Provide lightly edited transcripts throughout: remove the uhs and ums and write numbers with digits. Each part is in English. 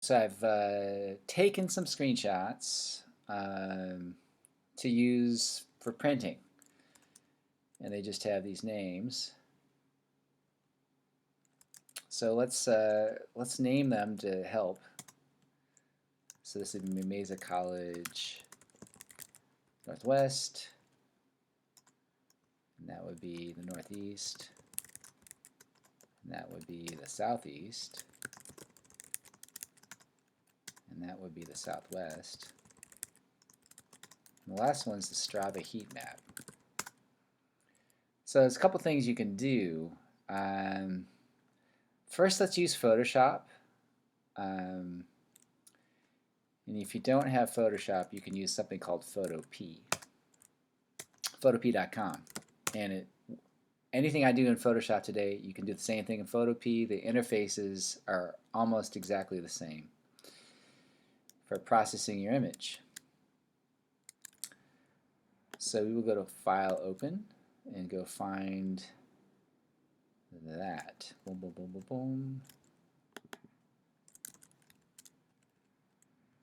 So I've taken some screenshots to use for printing, and they just have these names. So let's name them to help. So this would be Mesa College Northwest, and that would be the Northeast, and that would be the Southeast, and that would be the Southwest. And the last one's the Strava heat map. So there's a couple things you can do. First, let's use Photoshop. And if you don't have Photoshop, you can use something called Photopea. Photopea.com. And anything I do in Photoshop today, you can do the same thing in Photopea. The interfaces are almost exactly the same for processing your image. So we will go to File, Open, and go find that. Boom, boom, boom, boom, boom.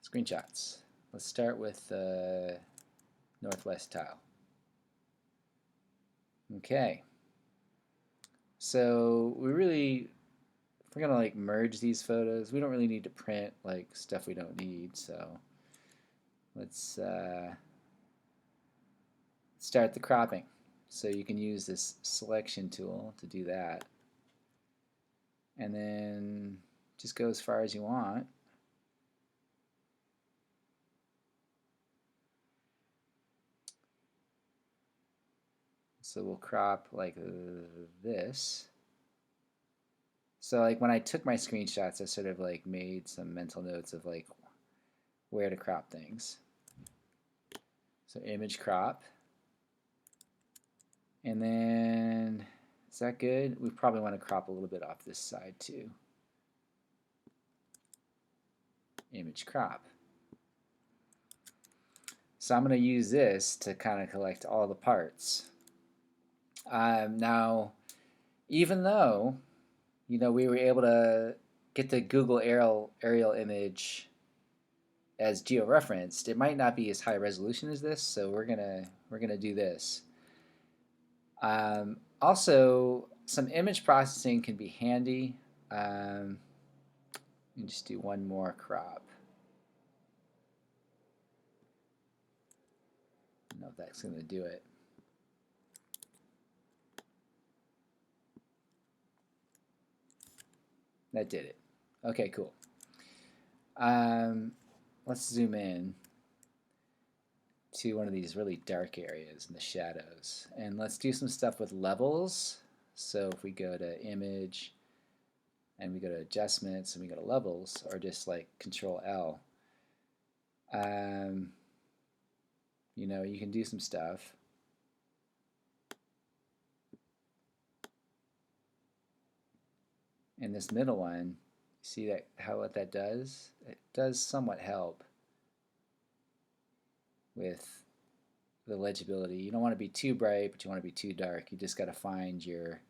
Screenshots. Let's start with the northwest tile. Okay. So if we're gonna like merge these photos, we don't really need to print like stuff we don't need. So let's start the cropping. So you can use this selection tool to do that, and then just go as far as you want. So we'll crop like this. So like when I took my screenshots, I sort of like made some mental notes of like where to crop things. So image crop. And then, is that good? We probably want to crop a little bit off this side too. Image crop. So I'm going to use this to kind of collect all the parts. Now, even though, we were able to get the Google aerial image as georeferenced, it might not be as high resolution as this, so we're gonna do this. Also, some image processing can be handy. And just do one more crop. I don't know if that's going to do it. That did it. Okay, cool. Let's zoom in to one of these really dark areas in the shadows. And let's do some stuff with levels. So if we go to Image, and we go to Adjustments, and we go to Levels, or just like Control L, you can do some stuff. In this middle one, see that what that does? It does somewhat help with the legibility. You don't want to be too bright, but you want to be too dark. You just got to find your.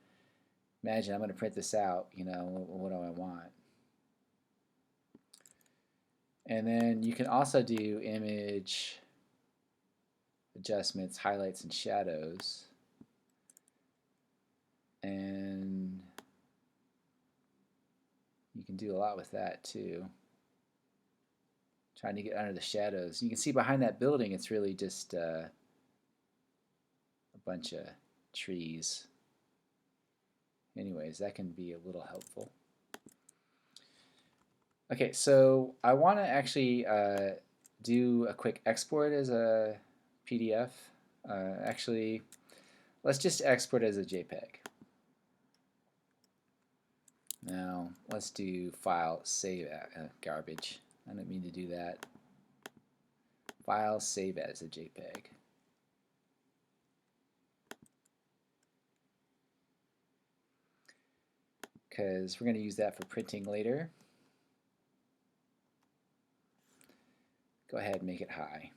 Imagine I'm going to print this out. What do I want? And then you can also do image adjustments, highlights, and shadows. And you can do a lot with that too. Trying to get under the shadows. You can see behind that building it's really just a bunch of trees. Anyways, that can be a little helpful. Okay, so I want to actually do a quick export as a PDF. Actually, let's just export as a JPEG. Now, let's do File, Save, garbage. I didn't mean to do that. File, Save as a JPEG. Because we're going to use that for printing later. Go ahead and make it high.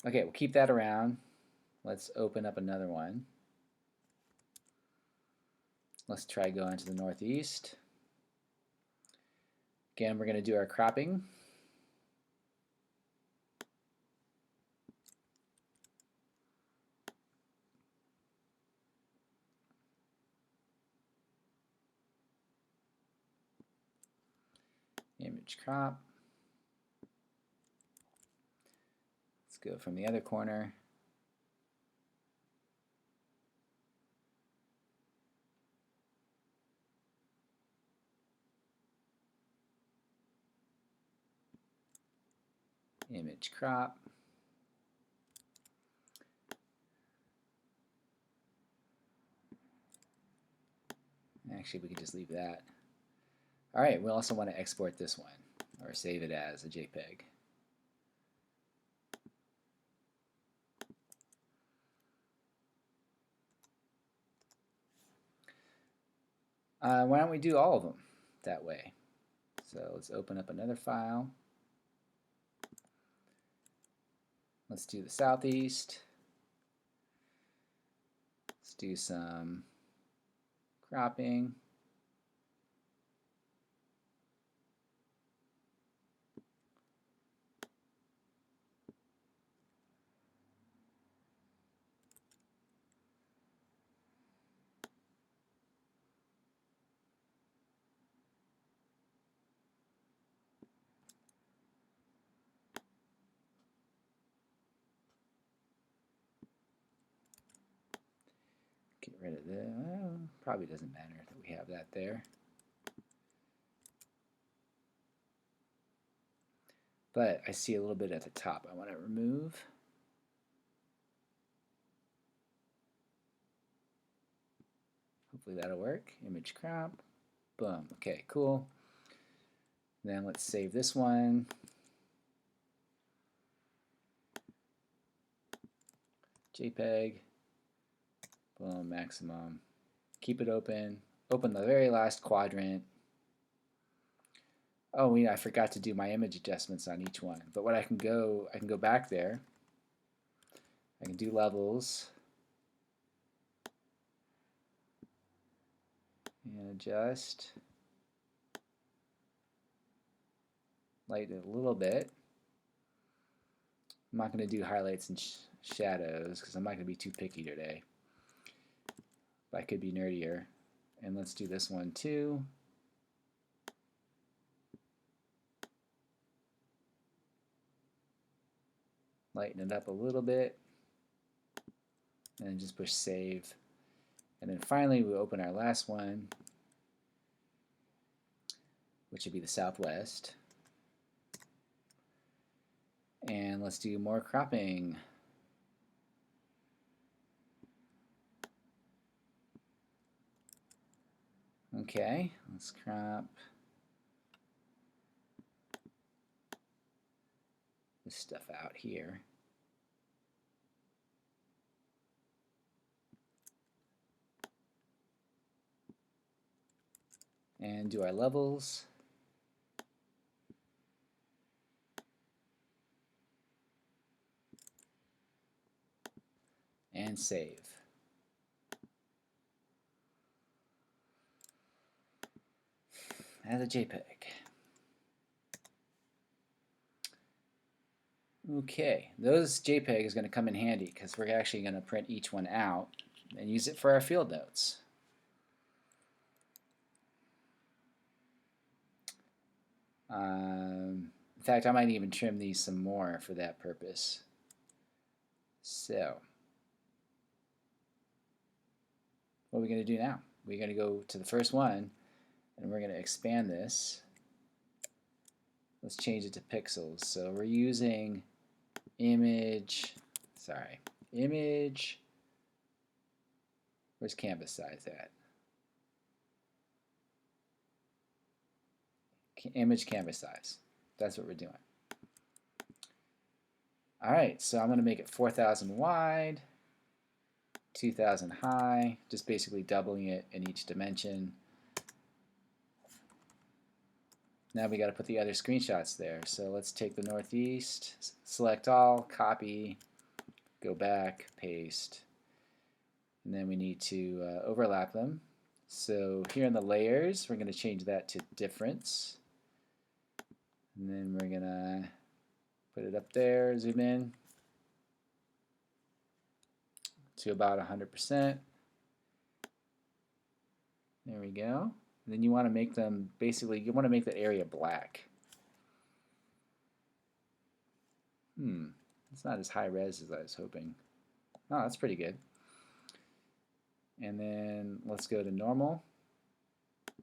Okay, we'll keep that around. Let's open up another one. Let's try going to the northeast. Again, we're going to do our cropping. Image crop. Let's go from the other corner. Image crop. Actually, we could just leave that. All right, we also want to export this one or save it as a JPEG. Why don't we do all of them that way? So let's open up another file. Let's do the southeast. Let's do some cropping. Get rid of this. Well, probably doesn't matter that we have that there. But I see a little bit at the top I want to remove. Hopefully that'll work. Image crop. Boom. Okay, cool. Then let's save this one. JPEG. Boom, maximum. Keep it open. Open the very last quadrant. Oh, I forgot to do my image adjustments on each one. But what I can go back there. I can do levels and adjust. Lighten it a little bit. I'm not going to do highlights and shadows because I'm not going to be too picky today. But I could be nerdier. And let's do this one too. Lighten it up a little bit. And then just push save. And then finally we open our last one, which would be the southwest. And let's do more cropping. Okay, let's crop this stuff out here. And do our levels. And save. As a JPEG. Okay, those JPEG is going to come in handy because we're actually going to print each one out and use it for our field notes. In fact, I might even trim these some more for that purpose. So, what are we going to do now? We're going to go to the first one and we're going to expand this. Let's change it to pixels. So we're using image, where's canvas size at? Image canvas size. That's what we're doing. Alright, so I'm going to make it 4,000 wide, 2,000 high, just basically doubling it in each dimension. Now we got to put the other screenshots there. So let's take the northeast, select all, copy, go back, paste, and then we need to overlap them. So here in the layers, we're going to change that to difference. And then we're gonna put it up there, zoom in to about 100%. There we go. And then you want to make them, basically, you want to make that area black. It's not as high res as I was hoping. Oh, that's pretty good. And then let's go to normal.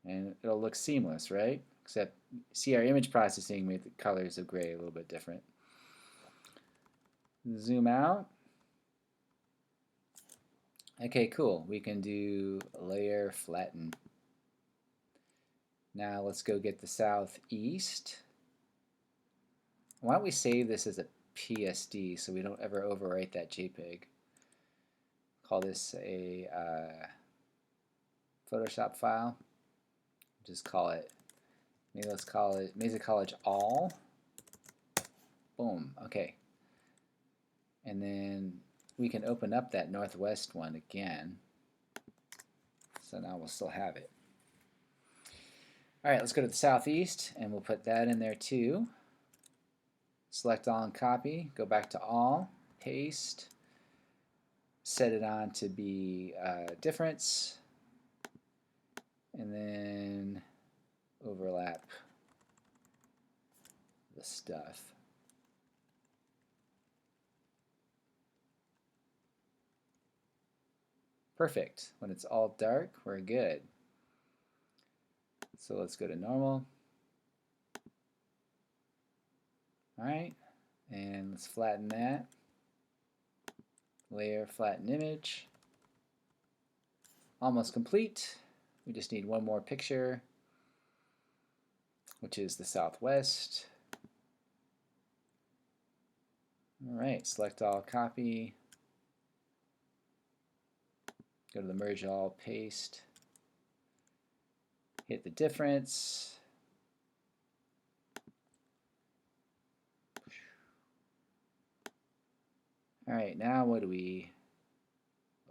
And it'll look seamless, right? Except, see, our image processing made the colors of gray a little bit different. Zoom out. Okay, cool. We can do layer flatten. Now let's go get the southeast. Why don't we save this as a PSD so we don't ever overwrite that JPEG. Call this a Photoshop file. Just call it, maybe let's call it Mesa College All. Boom, okay. And then we can open up that northwest one again. So now we'll still have it. All right, let's go to the southeast and we'll put that in there too. Select all and copy, go back to all, paste, set it on to be difference, and then overlap the stuff. Perfect. When it's all dark, we're good. So let's go to normal. All right, and let's flatten that. Layer, flatten image. Almost complete. We just need one more picture, which is the southwest. All right, select all, copy. Go to the merge all, paste. Hit the difference. All right, now what do we,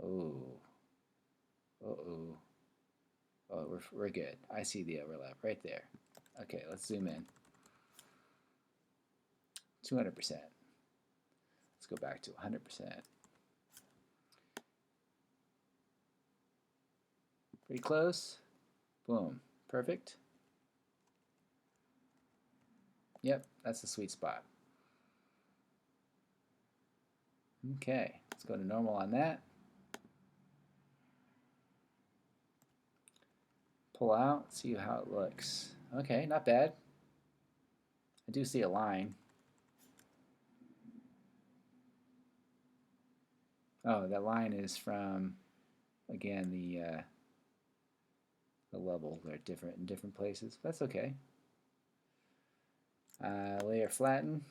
oh, we're good. I see the overlap right there. Okay, let's zoom in. 200%. Let's go back to 100%. Pretty close. Boom, perfect. Yep, that's the sweet spot. Okay, let's go to normal on that. Pull out, see how it looks. Okay, not bad. I do see a line. Oh, that line is from, again, the levels are different in different places. That's okay. Layer flatten.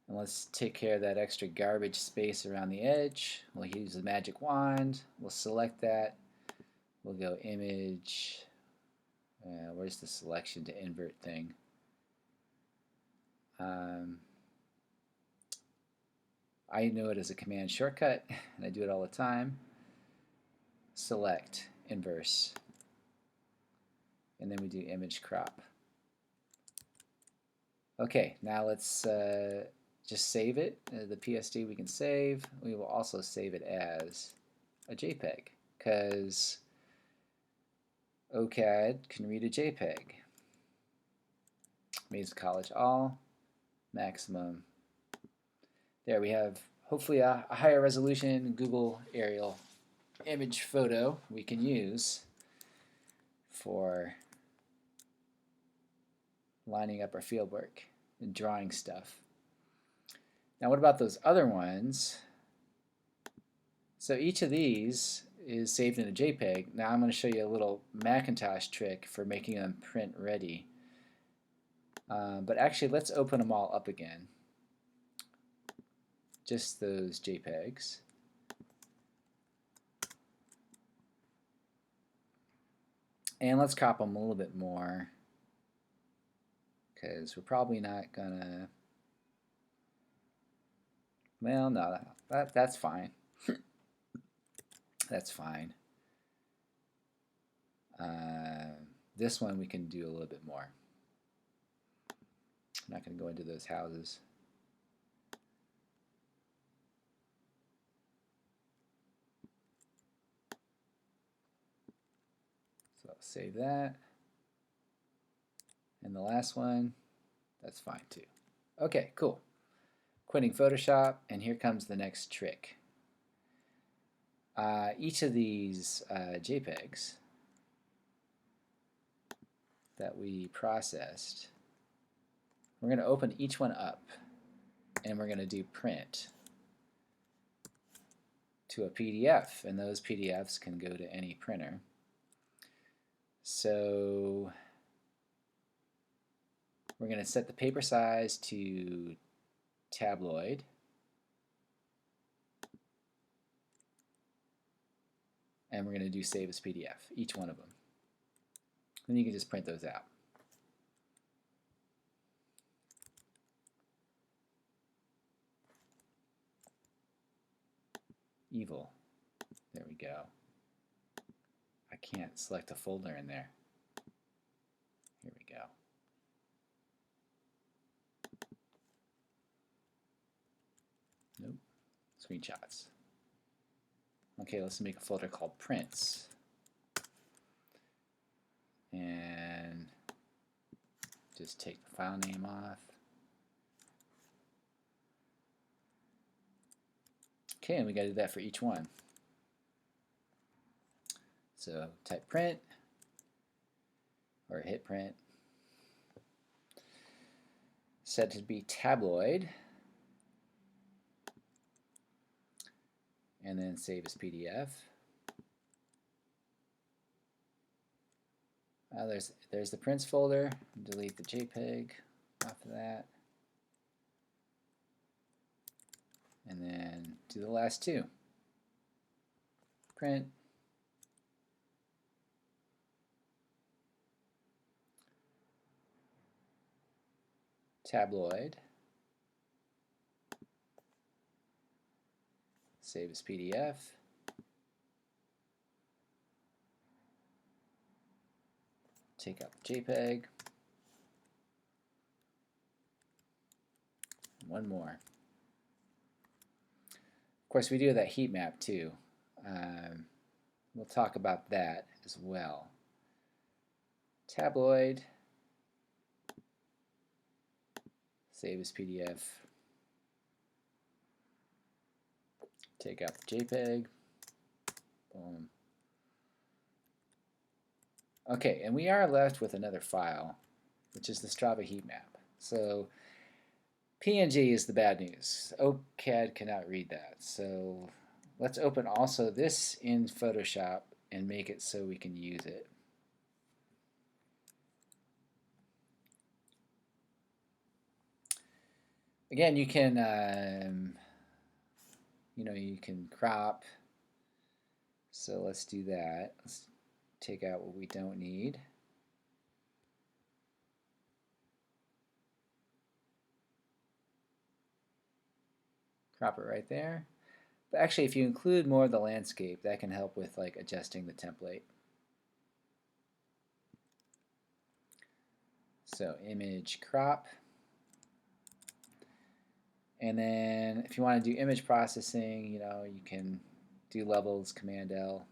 And let's take care of that extra garbage space around the edge. We'll use the magic wand. We'll select that. We'll go image. Where's the selection to invert thing? I know it as a command shortcut, and I do it all the time. Select, inverse. And then we do image crop. Okay, now let's just save it. The PSD we can save. We will also save it as a JPEG because OCAD can read a JPEG. Mesa College All, maximum. There we have hopefully a higher resolution Google aerial image photo we can use for lining up our fieldwork and drawing stuff. Now what about those other ones? So each of these is saved in a JPEG. Now I'm going to show you a little Macintosh trick for making them print ready. But actually let's open them all up again. Just those JPEGs. And let's crop them a little bit more because we're probably not gonna, well, no, that's fine. That's fine. This one we can do a little bit more. I'm not going to go into those houses. So I'll save that. And the last one, that's fine too. Okay, cool. Quitting Photoshop, and here comes the next trick. Each of these JPEGs that we processed, we're going to open each one up, and we're going to do print to a PDF, and those PDFs can go to any printer. So we're going to set the paper size to tabloid. And we're going to do save as PDF, each one of them. Then you can just print those out. Evil. There we go. I can't select a folder in there. Here we go. Nope. Screenshots. Okay, let's make a folder called prints. And just take the file name off. Okay, and we got to do that for each one. So type print, or hit print. Set it to be tabloid. And then save as PDF. There's the prints folder. Delete the JPEG off of that. And then do the last two. Print. Tabloid. Save as PDF. Take out the JPEG. One more. Of course, we do that heat map too. We'll talk about that as well. Tabloid. Save as PDF. Take out the JPEG. Boom. Okay, and we are left with another file, which is the Strava heat map. So PNG is the bad news. OCAD cannot read that. So let's open also this in Photoshop and make it so we can use it. Again, you can, you can crop. So let's do that. Let's take out what we don't need. Crop it right there. But actually, if you include more of the landscape, that can help with like adjusting the template. So image crop. And then if you want to do image processing, you can do levels, Command L.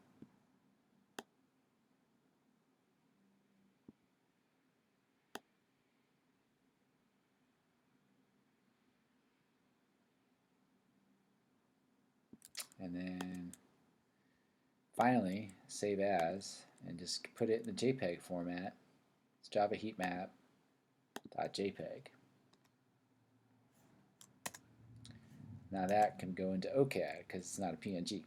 And then finally, save as, and just put it in the JPEG format. It's Java heat map.jpg. Now that can go into OCAD because it's not a PNG.